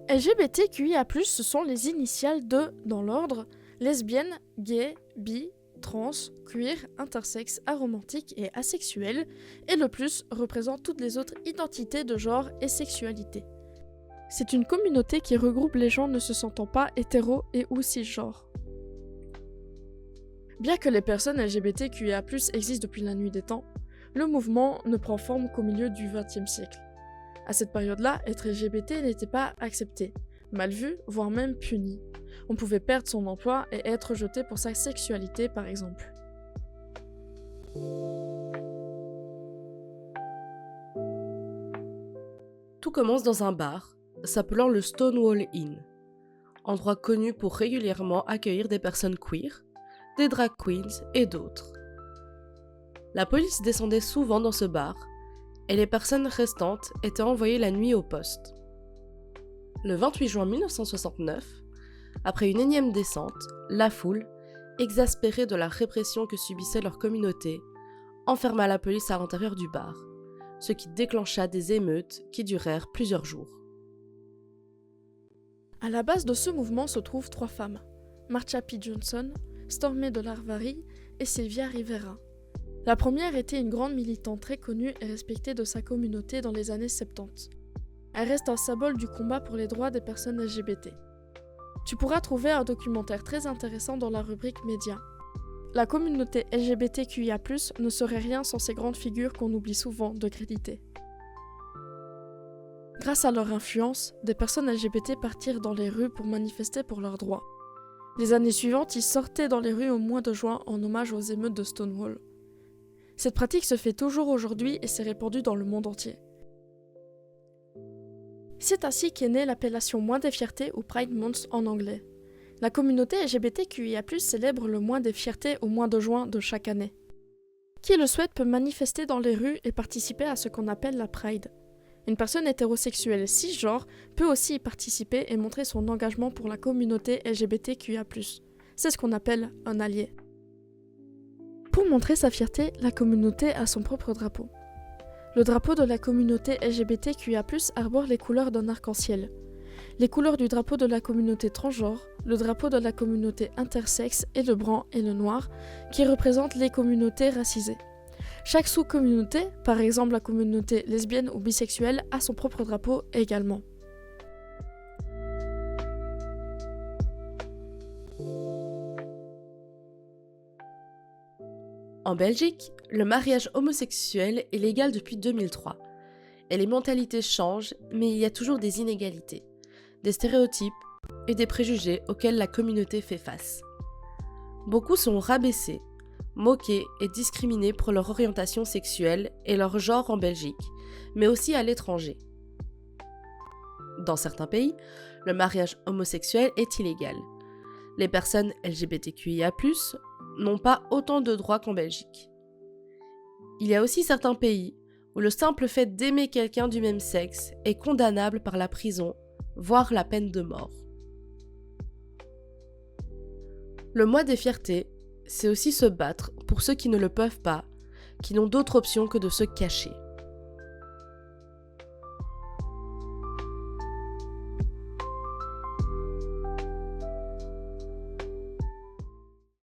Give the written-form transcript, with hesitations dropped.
LGBTQIA+, ce sont les initiales de, dans l'ordre, lesbienne, gay, bi, trans, queer, intersexe, aromantique et asexuel, et le plus représente toutes les autres identités de genre et sexualité. C'est une communauté qui regroupe les gens ne se sentant pas hétéros et ou cisgenres. Bien que les personnes LGBTQIA+, existent depuis la nuit des temps, le mouvement ne prend forme qu'au milieu du XXe siècle. À cette période-là, être LGBT n'était pas accepté, mal vu, voire même puni. On pouvait perdre son emploi et être jeté pour sa sexualité, par exemple. Tout commence dans un bar, s'appelant le Stonewall Inn, endroit connu pour régulièrement accueillir des personnes queer, des drag queens et d'autres. La police descendait souvent dans ce bar, et les personnes restantes étaient envoyées la nuit au poste. Le 28 juin 1969, après une énième descente, la foule, exaspérée de la répression que subissait leur communauté, enferma la police à l'intérieur du bar, ce qui déclencha des émeutes qui durèrent plusieurs jours. À la base de ce mouvement se trouvent 3 femmes, Marsha P. Johnson, Stormy DeLarverie et Sylvia Rivera. La première était une grande militante très connue et respectée de sa communauté dans les années 70. Elle reste un symbole du combat pour les droits des personnes LGBT. Tu pourras trouver un documentaire très intéressant dans la rubrique Médias. La communauté LGBTQIA+, ne serait rien sans ces grandes figures qu'on oublie souvent de créditer. Grâce à leur influence, des personnes LGBT partirent dans les rues pour manifester pour leurs droits. Les années suivantes, ils sortaient dans les rues au mois de juin en hommage aux émeutes de Stonewall. Cette pratique se fait toujours aujourd'hui et s'est répandue dans le monde entier. C'est ainsi qu'est née l'appellation Mois des Fiertés ou Pride Month en anglais. La communauté LGBTQIA+, célèbre le Mois des Fiertés au mois de juin de chaque année. Qui le souhaite peut manifester dans les rues et participer à ce qu'on appelle la Pride. Une personne hétérosexuelle cisgenre peut aussi y participer et montrer son engagement pour la communauté LGBTQIA+. C'est ce qu'on appelle un allié. Pour montrer sa fierté, la communauté a son propre drapeau. Le drapeau de la communauté LGBTQIA+, arbore les couleurs d'un arc-en-ciel. Les couleurs du drapeau de la communauté transgenre, le drapeau de la communauté intersexe et le blanc et le noir, qui représentent les communautés racisées. Chaque sous-communauté, par exemple la communauté lesbienne ou bisexuelle, a son propre drapeau également. En Belgique, le mariage homosexuel est légal depuis 2003. Et les mentalités changent, mais il y a toujours des inégalités, des stéréotypes et des préjugés auxquels la communauté fait face. Beaucoup sont rabaissés, moqués et discriminés pour leur orientation sexuelle et leur genre en Belgique, mais aussi à l'étranger. Dans certains pays, le mariage homosexuel est illégal. Les personnes LGBTQIA+, n'ont pas autant de droits qu'en Belgique. Il y a aussi certains pays où le simple fait d'aimer quelqu'un du même sexe est condamnable par la prison, voire la peine de mort. Le mois des fiertés, c'est aussi se battre pour ceux qui ne le peuvent pas, qui n'ont d'autre option que de se cacher.